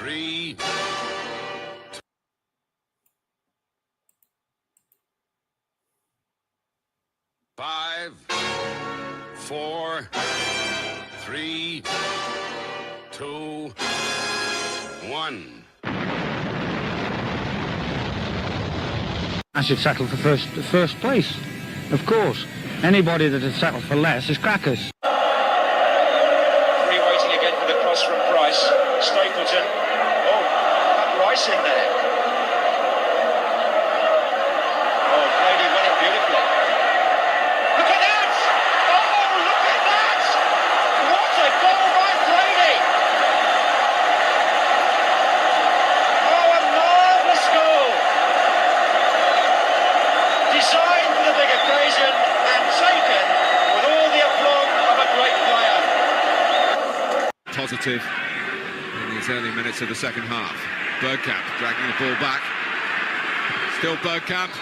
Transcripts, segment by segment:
3, 5, 4, 3, 2, 1. I should settle for first place. Of course, anybody that had settled for less is crackers. Free waiting again for the cross from Price. Stapleton. Oh, got Rice in there. Oh, Brady won it beautifully. Look at that! Oh, look at that! What a goal by Brady! Oh, a marvellous goal! Designed for the big occasion and taken with all the aplomb of a great player. Positive in these early minutes of the second half. Bergkamp dragging the ball back. Still Bergkamp.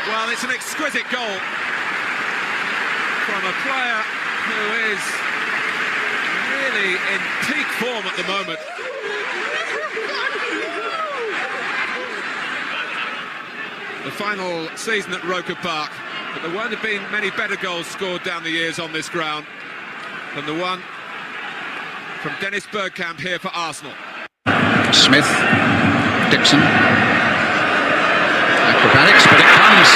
Well, it's an exquisite goal from a player who is really in peak form at the moment. The final season at Roker Park, but there won't have been many better goals scored down the years on this ground than the one from Dennis Bergkamp here for Arsenal. Smith, Dixon, acrobatics, but it comes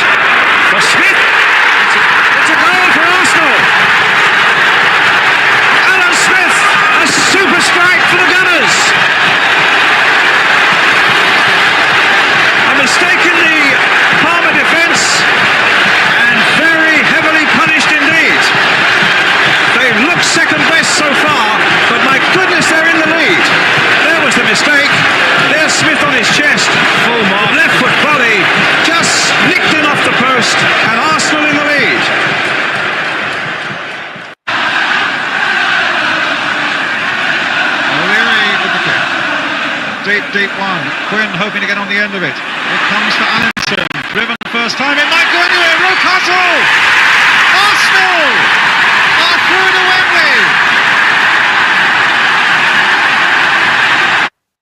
for Smith. It's a goal for Arsenal. Alan Smith, a super strike for the Gunners. A mistake in the Palmer defence, and very heavily punished indeed. They've looked second best so far, but my goodness, they're in the lead. There was the mistake. There's Smith on his chest. Full mark. Left foot volley, just nicked in off the post, and Arsenal in the lead. O'Leary with the kick. Deep one. Quinn hoping to get on the end of it. It comes to Allinson. Driven the first time. It might go anywhere. Rocastle! Arsenal are through to Wembley.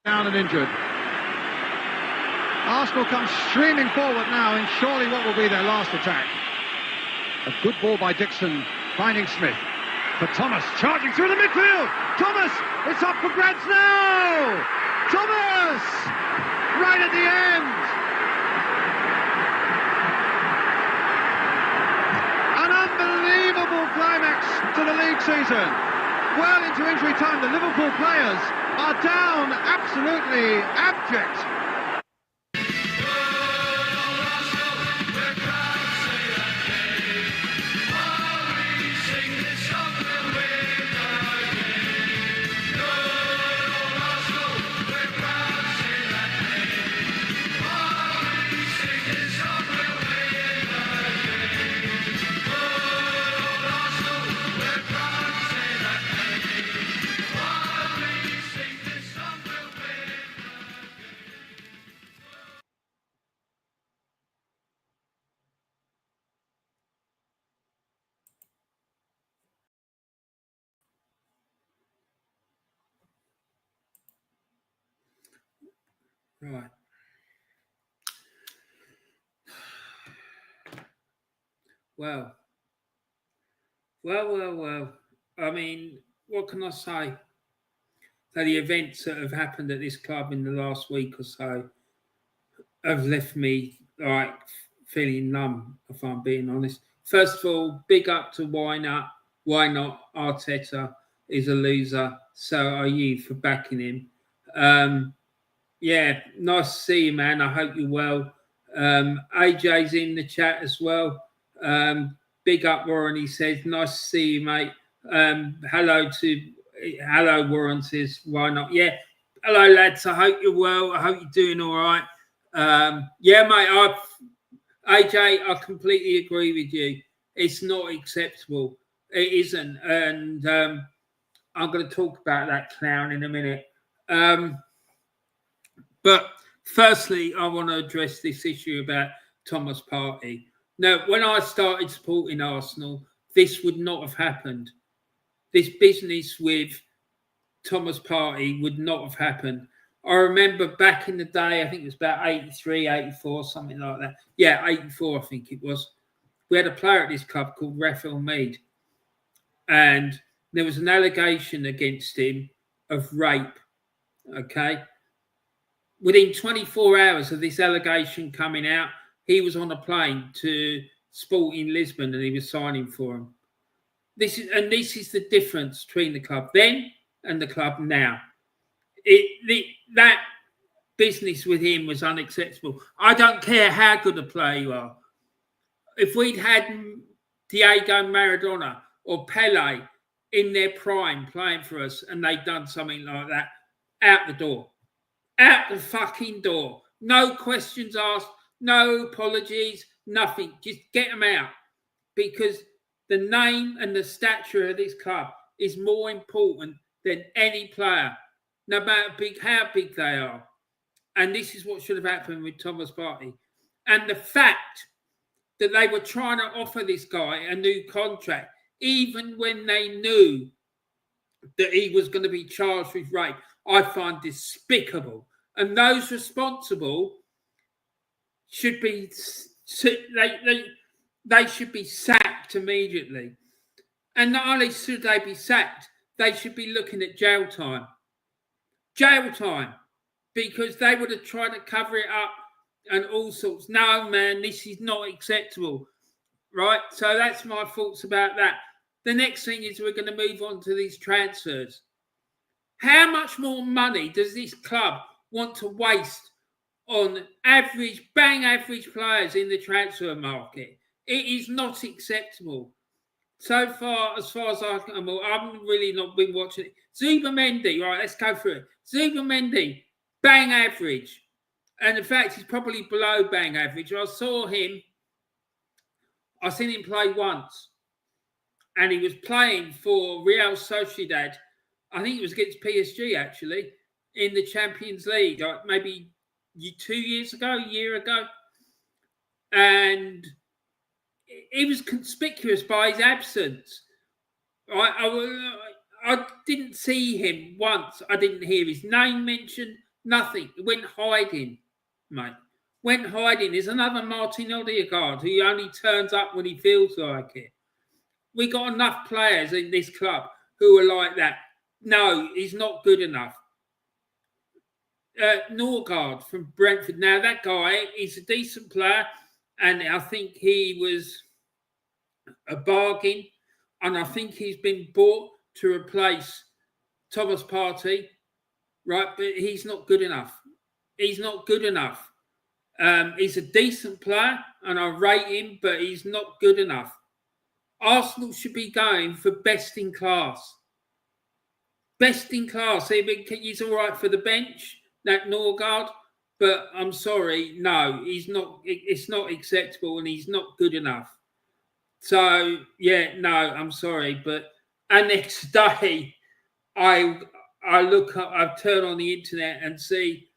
Down and injured. Arsenal come streaming forward now in surely what will be their last attack. A good ball by Dixon, finding Smith. For Thomas, charging through the midfield. Thomas, it's up for grabs now. Thomas, right at the end. An unbelievable climax to the league season. Well into injury time, the Liverpool players are down absolutely abject. Right. Well. I mean, what can I say? So the events that have happened at this club in the last week or so have left me like feeling numb, if I'm being honest. First of all, big up to Why Not? Arteta is a loser. So are you for backing him. Yeah, nice to see you, man. I hope you're well. AJ's in the chat as well. Big up, Warren. He says, nice to see you, mate. Hello, Warren says, why not? Yeah, hello, lads. I hope you're well. I hope you're doing all right. Yeah, mate, AJ, I completely agree with you. It's not acceptable. It isn't. And I'm going to talk about that clown in a minute. But firstly, I want to address this issue about Thomas Partey. Now, when I started supporting Arsenal, this would not have happened. This business with Thomas Partey would not have happened. I remember back in the day, I think it was about 83, 84, something like that. Yeah, 84, I think it was. We had a player at this club called Raphael Mead. And there was an allegation against him of rape. Okay. Within 24 hours of this allegation coming out, he was on a plane to Sporting Lisbon and he was signing for him. This is the difference between the club then and the club now. That business with him was unacceptable. I don't care how good a player you are. If we'd had Diego Maradona or Pele in their prime playing for us and they'd done something like that, out the door. Out the fucking door. No questions asked, no apologies, nothing. Just get them out. Because the name and the stature of this club is more important than any player, no matter how big they are. And this is what should have happened with Thomas Partey. And the fact that they were trying to offer this guy a new contract, even when they knew that he was going to be charged with rape, I find despicable. And those responsible should be they should be sacked immediately. And not only should they be sacked, they should be looking at jail time. Jail time. Because they would have tried to cover it up and all sorts. No, man, this is not acceptable. Right? So that's my thoughts about that. The next thing is we're going to move on to these transfers. How much more money does this club want to waste on average players in the transfer market? It is not acceptable. So far as I can, I've really not been watching it. Zubimendi, right, let's go through it. Zubimendi, bang average. And in fact, he's probably below bang average. I seen him play once. And he was playing for Real Sociedad. I think it was against PSG, actually, in the Champions League, like maybe 2 years ago, a year ago. And he was conspicuous by his absence. I didn't see him once. I didn't hear his name mentioned. Nothing. He went hiding, mate. Went hiding. There's another Martin Odegaard who only turns up when he feels like it. We got enough players in this club who are like that. No, he's not good enough. Norgard from Brentford. Now, that guy is a decent player, and I think he was a bargain, and I think he's been bought to replace Thomas Partey, right? But he's not good enough. He's not good enough. He's a decent player, and I rate him, but he's not good enough. Arsenal should be going for best in class. Best in class. He's all right for the bench, that Norgard, but I'm sorry, no, he's not. It's not acceptable, and he's not good enough. So yeah, no, I'm sorry, but and next day, I look up, I turn on the internet and see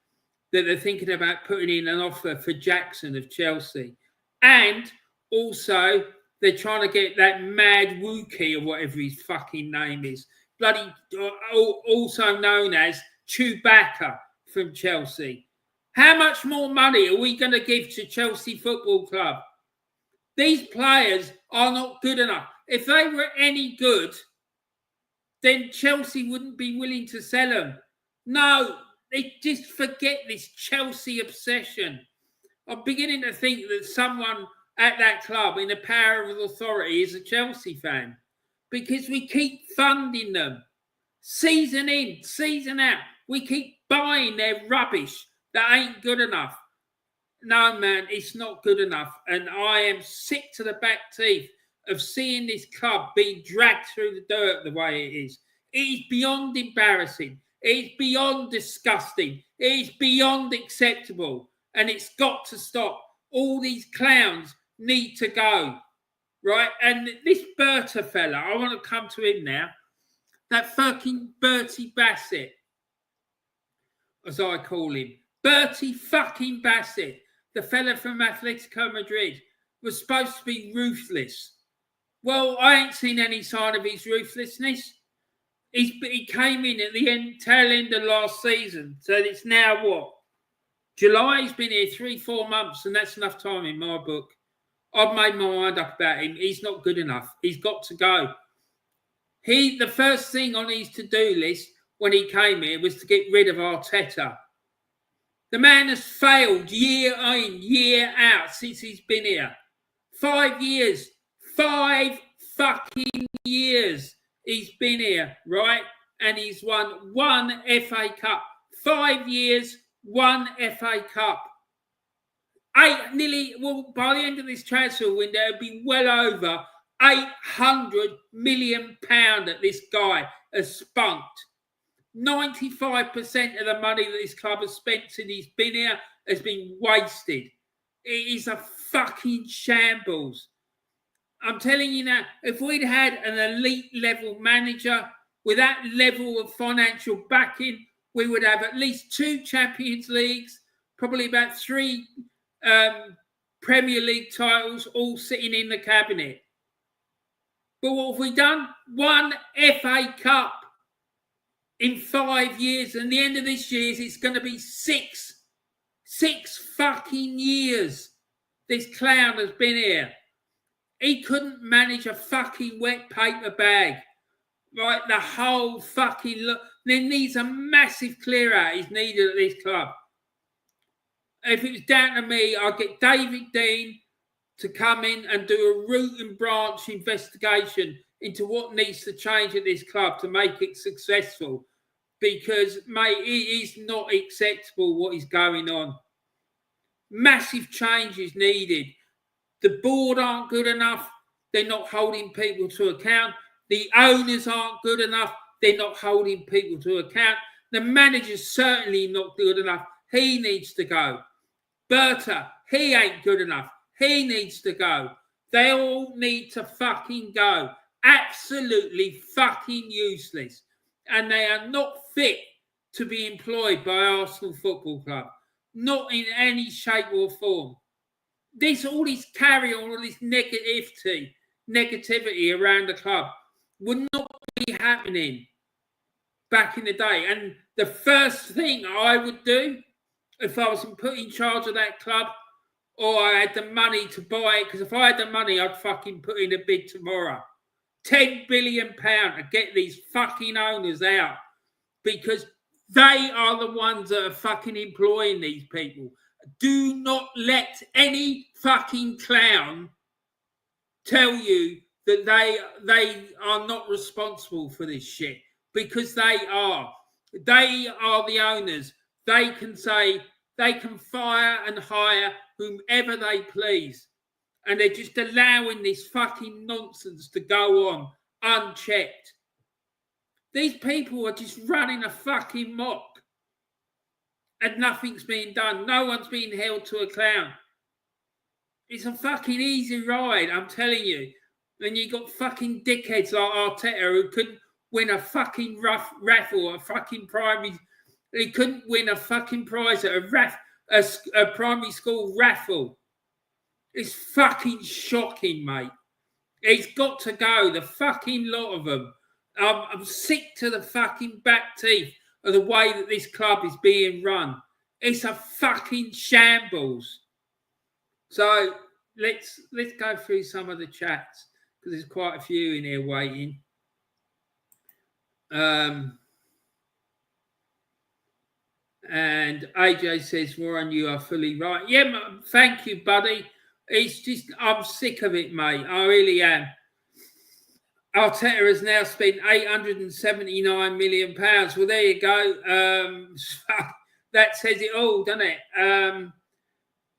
that they're thinking about putting in an offer for Jackson of Chelsea, and also they're trying to get that Mad Wookie or whatever his fucking name is, bloody, also known as Chewbacca from Chelsea. How much more money are we going to give to Chelsea Football Club? These players are not good enough. If they were any good, then Chelsea wouldn't be willing to sell them. No, they just forget this Chelsea obsession. I'm beginning to think that someone at that club in the power of authority is a Chelsea fan, because we keep funding them season in, season out. We keep buying their rubbish that ain't good enough. No, man, it's not good enough. And I am sick to the back teeth of seeing this club being dragged through the dirt the way it is. It is beyond embarrassing. It is beyond disgusting. It is beyond acceptable. And it's got to stop. All these clowns need to go, right? And this Berta fella, I want to come to him now. That fucking Bertie Bassett, as I call him. Bertie fucking Bassett, the fella from Atletico Madrid, was supposed to be ruthless. Well, I ain't seen any sign of his ruthlessness. He came in at the tail end of last season. So it's now what? July. He's been here 3-4 months, and that's enough time in my book. I've made my mind up about him. He's not good enough. He's got to go. The first thing on his to-do list when he came here was to get rid of Arteta. The man has failed year in, year out since he's been here. 5 years. 5 fucking years he's been here, right? And he's won 1 FA Cup. 5 years, 1 FA Cup. By the end of this transfer window, it'll be well over £800 million that this guy has spunked. 95% of the money that this club has spent since he's been here has been wasted. It is a fucking shambles. I'm telling you now, if we'd had an elite level manager with that level of financial backing, we would have at least 2 Champions Leagues, probably about 3 Premier League titles all sitting in the cabinet. But what have we done? 1 FA Cup in 5 years. And the end of this year, it's going to be 6 fucking years this clown has been here. He couldn't manage a fucking wet paper bag. Right, the whole fucking look. There needs a massive clear out is needed at this club. If it was down to me, I'd get David Dean to come in and do a root and branch investigation into what needs to change at this club to make it successful. Because, mate, it is not acceptable what is going on. Massive change is needed. The board aren't good enough. They're not holding people to account. The owners aren't good enough. They're not holding people to account. The manager's certainly not good enough. He needs to go. Berta, he ain't good enough. He needs to go. They all need to fucking go. Absolutely fucking useless. And they are not fit to be employed by Arsenal Football Club. Not in any shape or form. All this carry on, all this negativity around the club would not be happening back in the day. And the first thing I would do if I was put in charge of that club or I had the money to buy it, because if I had the money, I'd fucking put in a bid tomorrow. £10 billion to get these fucking owners out, because they are the ones that are fucking employing these people. Do not let any fucking clown tell you that they are not responsible for this shit, because they are. They are the owners. They can fire and hire whomever they please. And they're just allowing this fucking nonsense to go on unchecked. These people are just running a fucking mock. And nothing's being done. No one's being held to account. It's a fucking easy ride, I'm telling you. And you got fucking dickheads like Arteta who couldn't win a fucking raffle, a fucking primary. He couldn't win a fucking prize at a primary school raffle. It's fucking shocking, mate. He's got to go, the fucking lot of them. I'm sick to the fucking back teeth of the way that this club is being run. It's a fucking shambles. So let's go through some of the chats, because there's quite a few in here waiting. And AJ says, Warren, you are fully right. Yeah, thank you, buddy. It's just, I'm sick of it, mate. I really am. Arteta has now spent £879 million. Well, there you go. That says it all, doesn't it?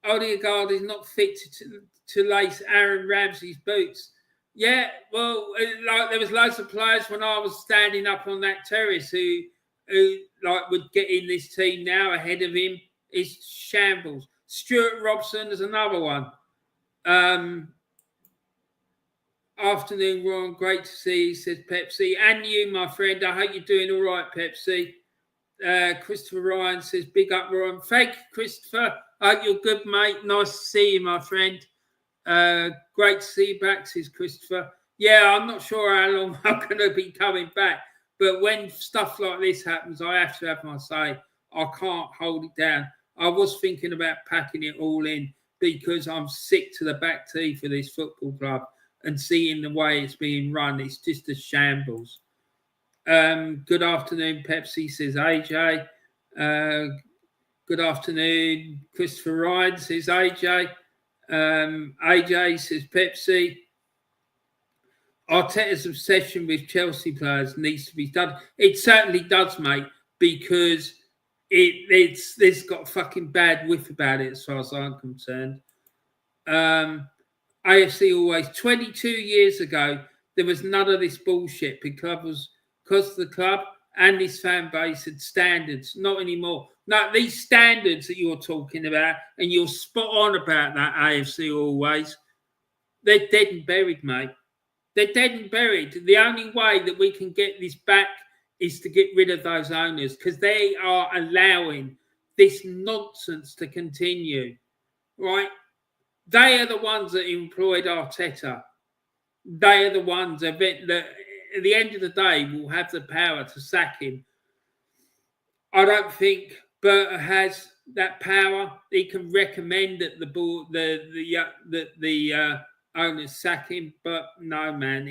Odegaard is not fit to lace Aaron Ramsey's boots. Yeah, well, like there was loads of players when I was standing up on that terrace who like would get in this team now ahead of him. It's shambles. Stuart Robson is another one. Afternoon, Ron. Great to see you, says Pepsi. And you, my friend. I hope you're doing all right, Pepsi. Christopher Ryan says, big up, Ron. Thank you, Christopher. I hope you're good, mate. Nice to see you, my friend. Great to see you back, says Christopher. Yeah, I'm not sure how long I'm going to be coming back, But when stuff like this happens, I have to have my say. I can't hold it down. I was thinking about packing it all in because I'm sick to the back teeth of this football club and seeing the way it's being run. It's just a shambles. Good afternoon, Pepsi, says AJ. Good afternoon, Christopher Ryan, says AJ. AJ says Pepsi. Arteta's obsession with Chelsea players needs to be done. It certainly does, mate, because it's got a fucking bad whiff about it as far as I'm concerned. AFC always 22 years ago, there was none of this bullshit because the club and this fan base had standards. Not anymore. No, these standards that you're talking about, and you're spot on about that, AFC always, they're dead and buried, mate. They're dead and buried. The only way that we can get this back is to get rid of those owners because they are allowing this nonsense to continue, right? They are the ones that employed Arteta. They are the ones that at the end of the day will have the power to sack him. I don't think Berta has that power. He can recommend that the owners sack him, but no, man,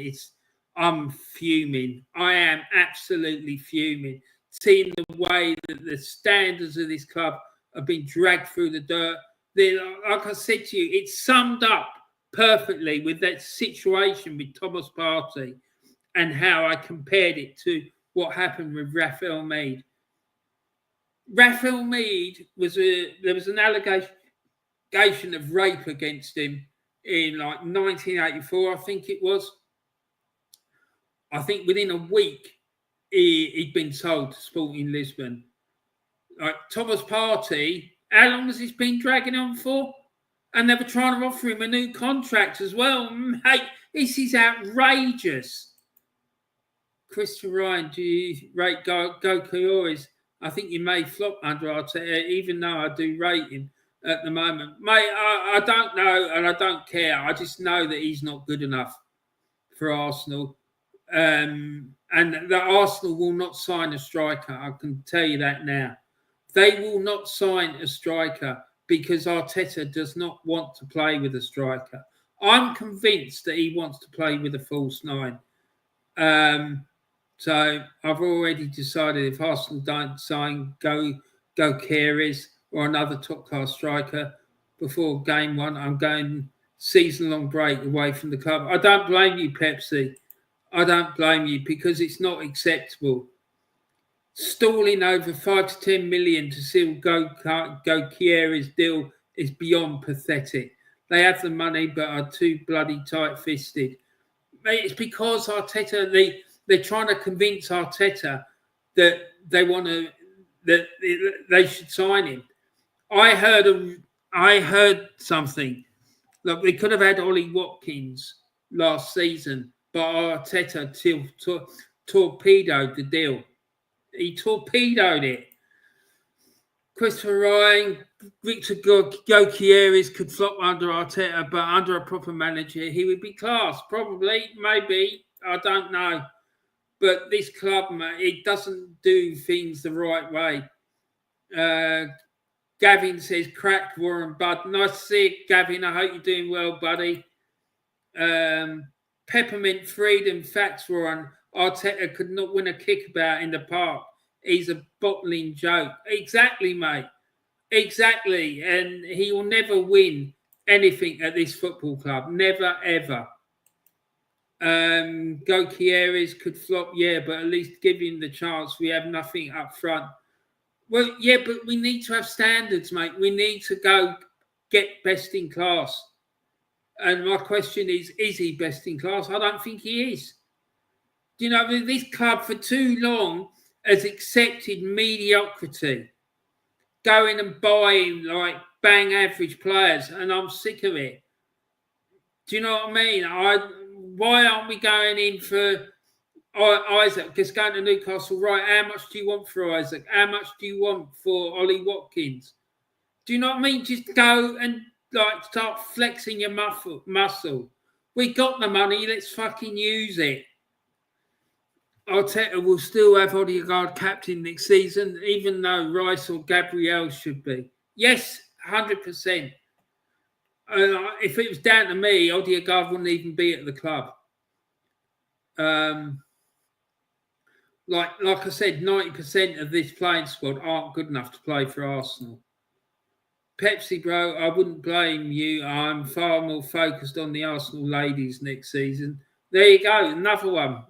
I'm fuming. I am absolutely fuming. Seeing the way that the standards of this club have been dragged through the dirt. Like I said to you, it's summed up perfectly with that situation with Thomas Partey and how I compared it to what happened with Raphael Mead. Raphael Mead there was an allegation of rape against him in like 1984, I think it was. I think within a week he'd been sold to Sporting Lisbon. Like Thomas Partey, how long has this been dragging on for? And they were trying to offer him a new contract as well. Mate, this is outrageous. Christopher Ryan, do you rate Go Kyoris? I think you may flop under Arteta, even though I do rate him at the moment. Mate, I don't know and I don't care. I just know that he's not good enough for Arsenal. And that Arsenal will not sign a striker. I can tell you that now. They will not sign a striker because Arteta does not want to play with a striker. I'm convinced that he wants to play with a false nine. So I've already decided if Arsenal don't sign Go Karius or another top-class striker before game one, I'm going season-long break away from the club. I don't blame you, Pepsi. I don't blame you because it's not acceptable. Stalling over 5 to 10 million to seal Go Karius' deal is beyond pathetic. They have the money but are too bloody tight-fisted. It's because Arteta, they're trying to convince Arteta that that they should sign him. I heard something. Look, we could have had Ollie Watkins last season, but Arteta torpedoed the deal. He torpedoed it. Christopher Ryan, Victor Gyokeres could flop under Arteta, but under a proper manager, he would be class. Probably, maybe. I don't know. But this club, it doesn't do things the right way. Gavin says, crack Warren Budd. Nice to see it, Gavin. I hope you're doing well, buddy. Peppermint Freedom facts, Warren. Arteta could not win a kickabout in the park. He's a bottling joke. Exactly, mate. Exactly. And he will never win anything at this football club. Never, ever. Go Karius could flop, yeah, but at least give him the chance. We have nothing up front. Well, yeah, but we need to have standards, mate. We need to go get best in class. And my question is he best in class? I don't think he is. You know, this club for too long has accepted mediocrity, going and buying like bang average players, and I'm sick of it. Do you know what I mean? Why aren't we going in for Isaac? Just going to Newcastle, right? How much do you want for Isaac? How much do you want for Ollie Watkins? Do you know what I mean? Just go and like start flexing your muscle. We got the money, let's fucking use it. Arteta will still have Odegaard captain next season, even though Rice or Gabriel should be. Yes, 100%. If it was down to me, Odegaard wouldn't even be at the club. Like I said, 90% of this playing squad aren't good enough to play for Arsenal. Pepsi, bro, I wouldn't blame you. I'm far more focused on the Arsenal ladies next season. There you go, another one.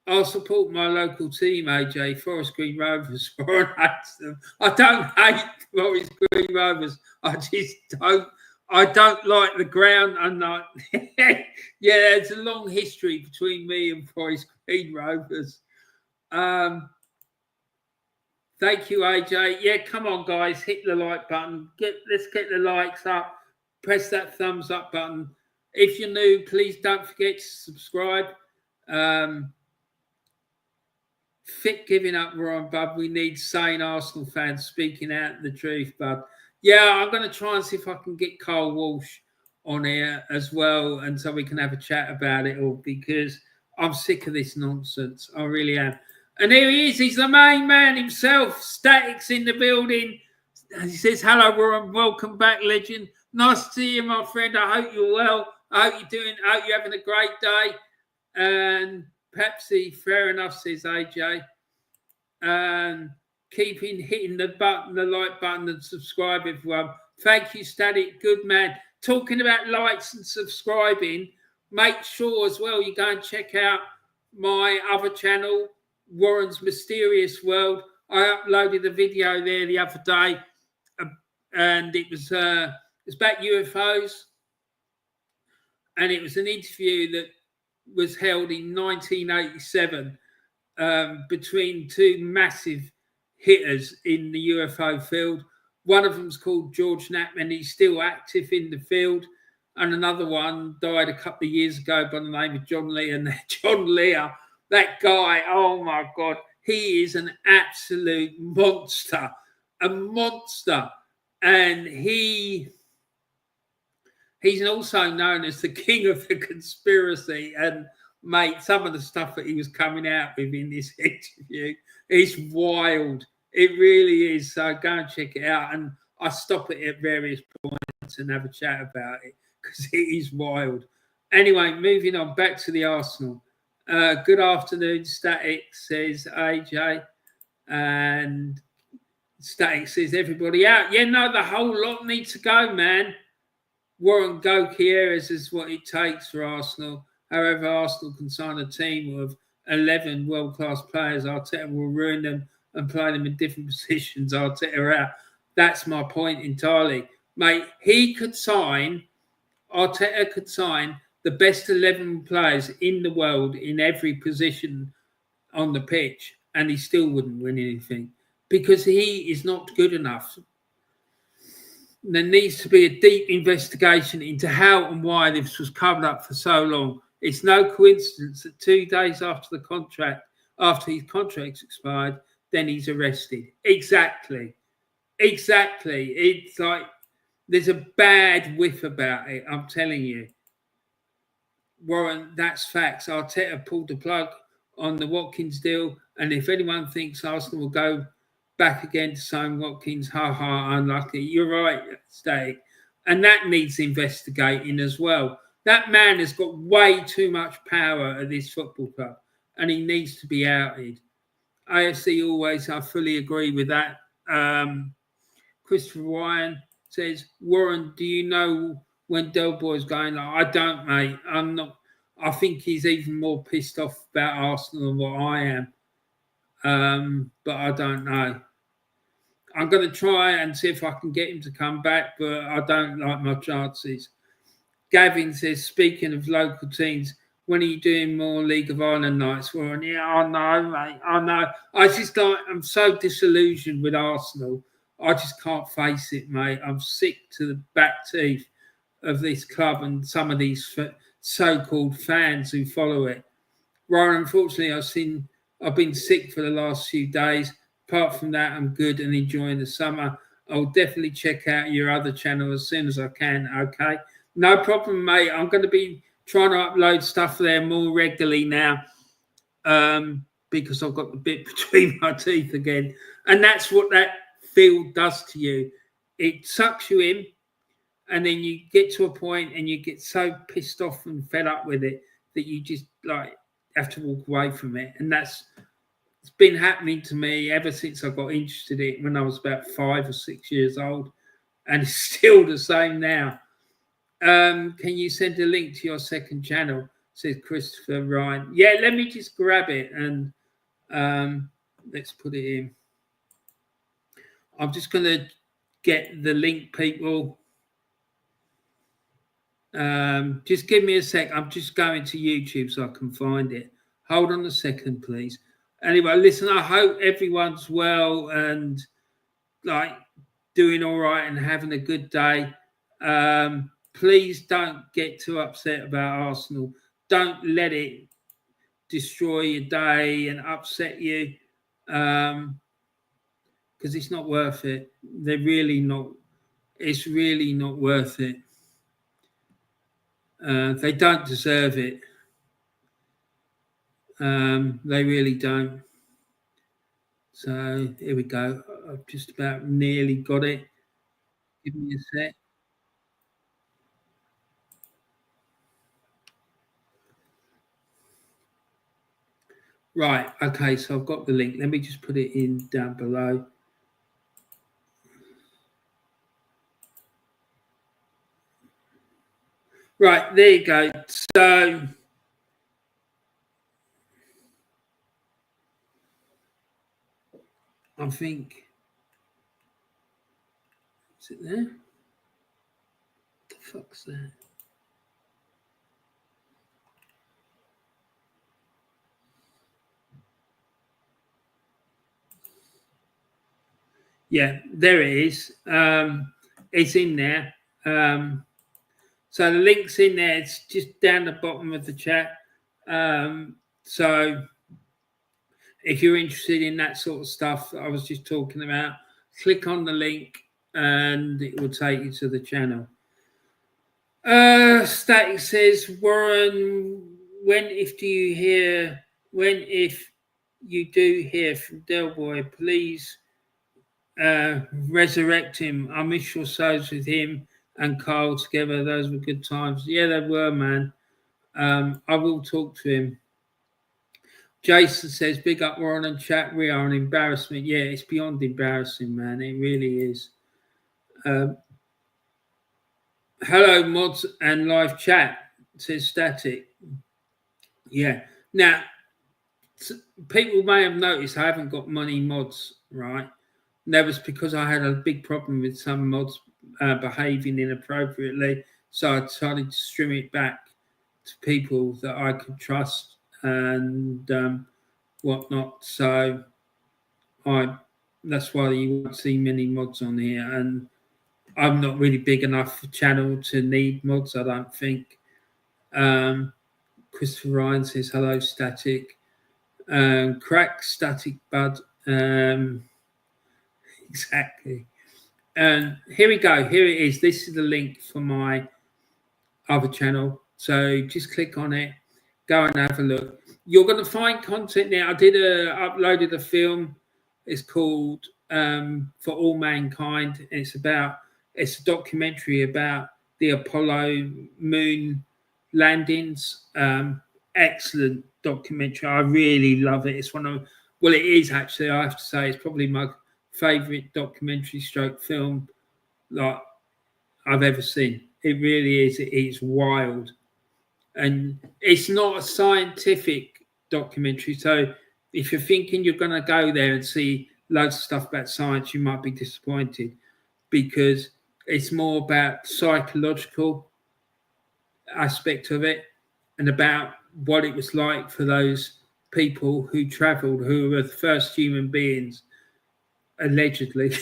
I'll support my local team, AJ, Forest Green Rovers. I don't hate Forest Green Rovers. I just don't. I don't like the ground. I'm not. Yeah, there's a long history between me and Forest Green Rovers. Thank you, AJ. Yeah, come on, guys, hit the like button. Let's get the likes up. Press that thumbs up button. If you're new, please don't forget to subscribe. Fit giving up, Ryan, bud. We need sane Arsenal fans speaking out the truth, bud. Yeah, I'm going to try and see if I can get Carl Walsh on here as well, and so we can have a chat about it all, because I'm sick of this nonsense. I really am. And here he is. He's the main man himself. Statics in the building. And he says, hello, Warren. Welcome back, legend. Nice to see you, my friend. I hope you're well. I hope you're having a great day. And Pepsi, fair enough, says AJ. And keeping hitting the like button and subscribe, everyone. Thank you, Static. Good man. Talking about likes and subscribing, make sure as well you go and check out my other channel, Warren's Mysterious World. I uploaded a video there the other day, and it was about UFOs, and it was an interview that was held in 1987 between two massive hitters in the UFO field. One of them's called George Knappman. He's still active in the field. And another one died a couple of years ago by the name of John Lear. And John Lear, that guy, oh my God, he is an absolute monster, a monster. And he's also known as the king of the conspiracy. And mate, some of the stuff that he was coming out with in this interview is wild. It really is. So go and check it out. And I stop it at various points and have a chat about it, because it is wild. Anyway, moving on back to the Arsenal. Good afternoon, Static, says AJ. And Static says, everybody out. Yeah, no, the whole lot need to go, man. Warren Gokieres is what it takes for Arsenal. However, Arsenal can sign a team of 11 world-class players. Arteta will ruin them and play them in different positions. Arteta out. That's my point entirely. Mate, Arteta could sign the best 11 players in the world in every position on the pitch, and he still wouldn't win anything, because he is not good enough. There needs to be a deep investigation into how and why this was covered up for so long. It's no coincidence that 2 days after his contract's expired, then he's arrested. Exactly. It's like there's a bad whiff about it, I'm telling you. Warren, that's facts. Arteta pulled the plug on the Watkins deal, and if anyone thinks Arsenal will go back again to sign Watkins, unlucky. You're right, Static. And that needs investigating as well. That man has got way too much power at this football club, and he needs to be outed. AFC always, I fully agree with that. Christopher Ryan says, Warren, do you know when Del Boy's going? I don't, mate. I'm not. I think he's even more pissed off about Arsenal than what I am. But I don't know. I'm going to try and see if I can get him to come back, but I don't like my chances. Gavin says, speaking of local teams, when are you doing more League of Ireland nights? Warren? Yeah, I know, mate. I know. I'm so disillusioned with Arsenal. I just can't face it, mate. I'm sick to the back teeth of this club and some of these so-called fans who follow it. Ryan, unfortunately, I've been sick for the last few days. Apart from that, I'm good and enjoying the summer. I'll definitely check out your other channel as soon as I can, okay? No problem, mate. I'm going to be trying to upload stuff there more regularly now. because I've got the bit between my teeth again. And that's what that field does to you. It sucks you in, and then you get to a point and you get so pissed off and fed up with it that you just like have to walk away from it. And it's been happening to me ever since I got interested in it when I was about 5 or 6 years old, and it's still the same now. Can you send a link to your second channel? Says Christopher Ryan. Yeah, let me just grab it and let's put it in. I'm just going to get the link, people. Just give me a sec. I'm just going to YouTube so I can find it. Hold on a second, please. Anyway, listen, I hope everyone's well and like doing all right and having a good day. Please don't get too upset about Arsenal. Don't let it destroy your day and upset you, because it's not worth it. They're really not. It's really not worth it. They don't deserve it. They really don't. So here we go. I've just about nearly got it. Give me a sec. Right, okay, so I've got the link. Let me just put it in down below. Right, there you go. So I think, is it there? What the fuck's that? Yeah, there it is. It's in there. So the link's in there. It's just down the bottom of the chat. So if you're interested in that sort of stuff that I was just talking about, click on the link and it will take you to the channel. Static says, Warren, when if you do hear from Del Boy, please resurrect him. I miss your shows with him and Carl together. Those were good times. Yeah, they were, man. I will talk to him. Jason says, big up Warren and chat. We are an embarrassment. Yeah, it's beyond embarrassing, man. It really is. Hello, mods and live chat, says Static. Yeah. Now, people may have noticed I haven't got many mods, right? And that was because I had a big problem with some mods behaving inappropriately. So I decided to stream it back to people that I could trust and whatnot. So that's why you won't see many mods on here. And I'm not really big enough for channel to need mods, I don't think. Christopher Ryan says, hello, Static. Crack Static Bud. Exactly. And here we go. Here it is. This is the link for my other channel. So just click on it. Go and have a look. You're going to find content there. I uploaded a film. It's called For All Mankind. It's a documentary about the Apollo moon landings. Excellent documentary. I really love it. It's it is actually, I have to say, it's probably my favorite documentary stroke film like I've ever seen. It really is. It's wild. And it's not a scientific documentary. So if you're thinking you're going to go there and see loads of stuff about science, you might be disappointed, because it's more about psychological aspect of it and about what it was like for those people who traveled, who were the first human beings, allegedly,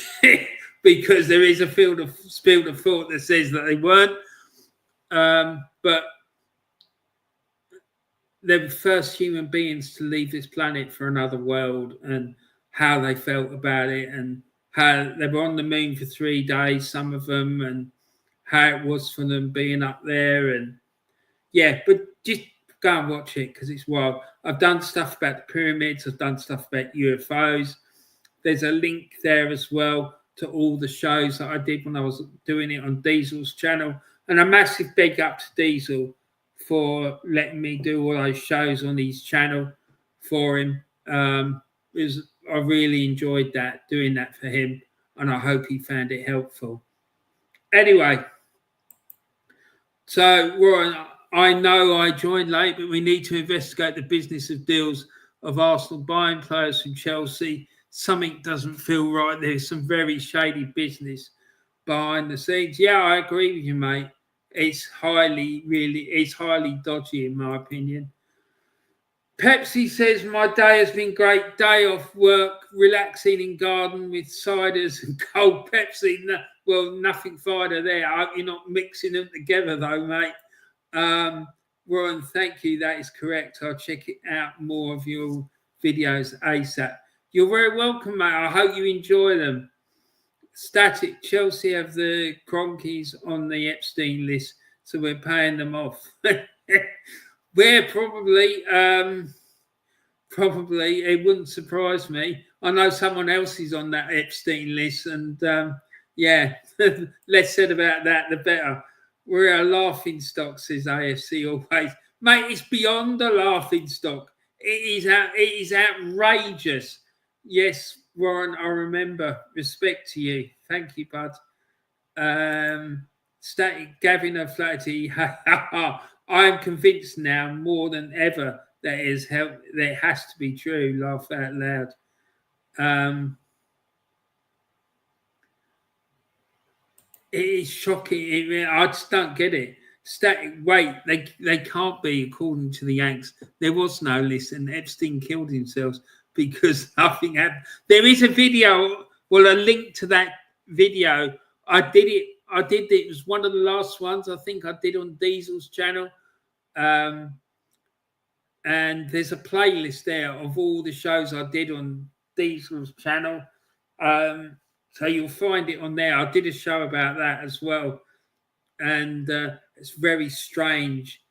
because there is a field of thought that says that they weren't. But they were the first human beings to leave this planet for another world, and how they felt about it, and how they were on the moon for 3 days, some of them, and how it was for them being up there. And yeah, but just go and watch it because it's wild. I've done stuff about the pyramids. I've done stuff about UFOs. There's a link there as well to all the shows that I did when I was doing it on Diesel's channel. And a massive big up to Diesel for letting me do all those shows on his channel for him. I really enjoyed that, doing that for him, and I hope he found it helpful. Anyway, so Warren, I know I joined late, but we need to investigate the business of deals of Arsenal buying players from Chelsea. Something doesn't feel right. There's some very shady business behind the scenes. Yeah, I agree with you, mate. It's highly dodgy in my opinion. Pepsi says, my day has been great. Day off work, relaxing in garden with ciders and cold Pepsi. Well, nothing finer there. I hope you're not mixing them together though, mate. Warren, thank you. That is correct. I'll check it out more of your videos ASAP. You're very welcome, mate. I hope you enjoy them. Static, Chelsea have the Cronkies on the Epstein list, so we're paying them off. We're probably, it wouldn't surprise me. I know someone else is on that Epstein list, and yeah, less said about that, the better. We're a laughing stock, says AFC always. Mate, it's beyond a laughing stock. It is outrageous. Yes, Warren, I remember. Respect to you. Thank you, bud. Static Gavin O'Flaherty. I am convinced now more than ever that it has to be true. Laugh out loud. It is shocking. I just don't get it. Static, wait, they can't be, according to the Yanks. There was no list, and Epstein killed himself because nothing happened. There is a video, well, a link to that video. I did it. It was one of the last ones I think I did on Diesel's channel. And there's a playlist there of all the shows I did on Diesel's channel. So you'll find it on there. I did a show about that as well. And it's very strange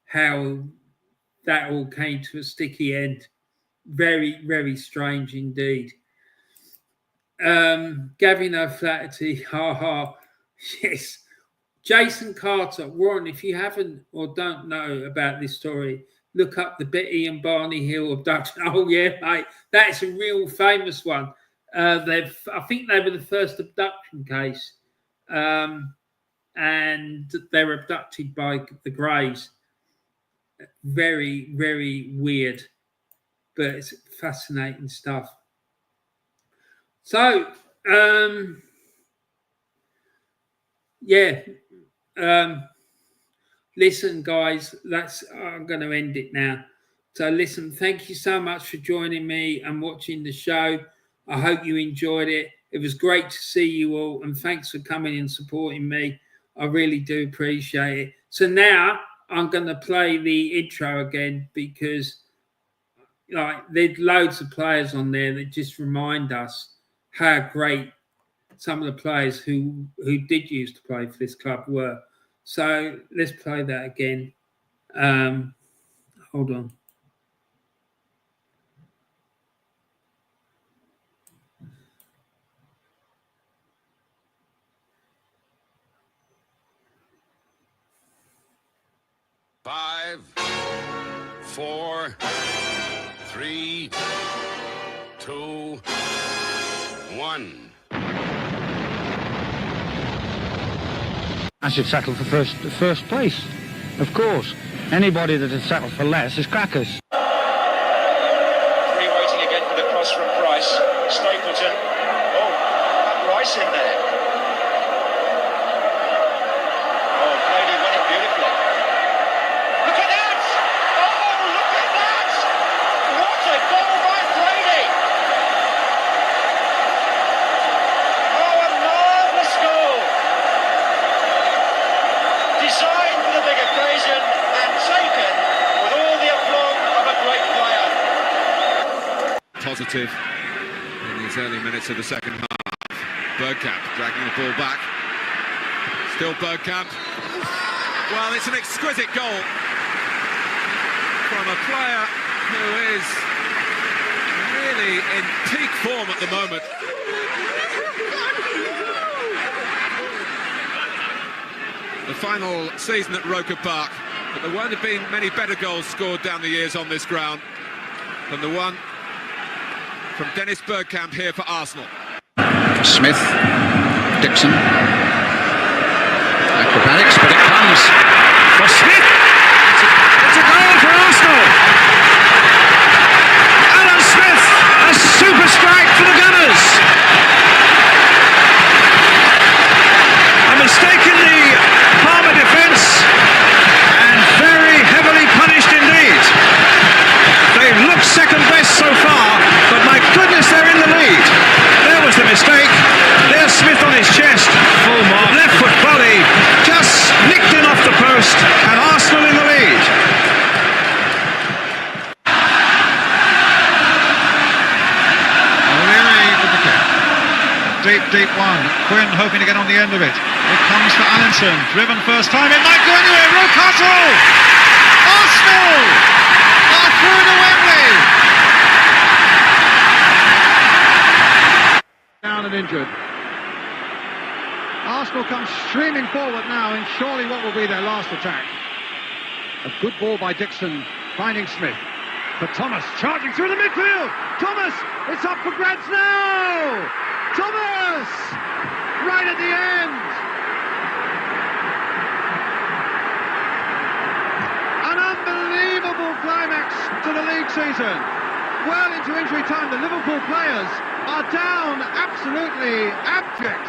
how that all came to a sticky end. Very, very strange indeed. Gavin O'Flaherty, ha. Yes. Jason Carter, Warren, if you haven't or don't know about this story, look up the Betty and Barney Hill abduction. Oh, yeah, mate. That's a real famous one. I think they were the first abduction case. And they were abducted by the Greys. Very, very weird. But it's fascinating stuff. So, yeah. Listen, guys, I'm going to end it now. So, listen, thank you so much for joining me and watching the show. I hope you enjoyed it. It was great to see you all, and thanks for coming and supporting me. I really do appreciate it. So now I'm going to play the intro again because there's loads of players on there that just remind us how great some of the players who did used to play for this club were. So let's play that again. Hold on. Five, 4, 3, 2, 1. I should settle for first place. Of course. Anybody that has settled for less is crackers. Free waiting again for the cross from Price. Stapleton. Oh, that Rice in there. Oh, Brady won it beautifully. Look at that! Oh, look at that! What a goal by Brady! Oh, a marvellous goal! Designed for the big occasion and taken with all the aplomb of a great player. Positive in these early minutes of the second half. Bergkamp dragging the ball back. Still Bergkamp. Well, it's an exquisite goal. from a player who is really in peak form at the moment. The final season at Roker Park, but there won't have been many better goals scored down the years on this ground than the one from Dennis Bergkamp here for Arsenal. Smith, Dixon, acrobatics, but it comes for Smith. It's a goal for Arsenal. Alan Smith, a super strike for the Gunners. A mistake in the Palmer defence, and very heavily punished indeed. They've looked second best so far, but my goodness, they're in the lead. There was the mistake. There's Smith on his chest. Full mark. Left foot volley, just nicked in off the post, and Arsenal in the lead. O'Leary with the kick. Deep one. Quinn hoping to get on the end of it. It comes to Allinson. Driven first time. It might go anywhere. Rocastle! Arsenal are through to Wembley. Down and injured. Arsenal come streaming forward now in surely what will be their last attack. A good ball by Dixon, finding Smith. For Thomas, charging through the midfield. Thomas, it's up for grabs now. Thomas, right at the end. An unbelievable climax to the league season. Well into injury time, the Liverpool players are down absolutely abject.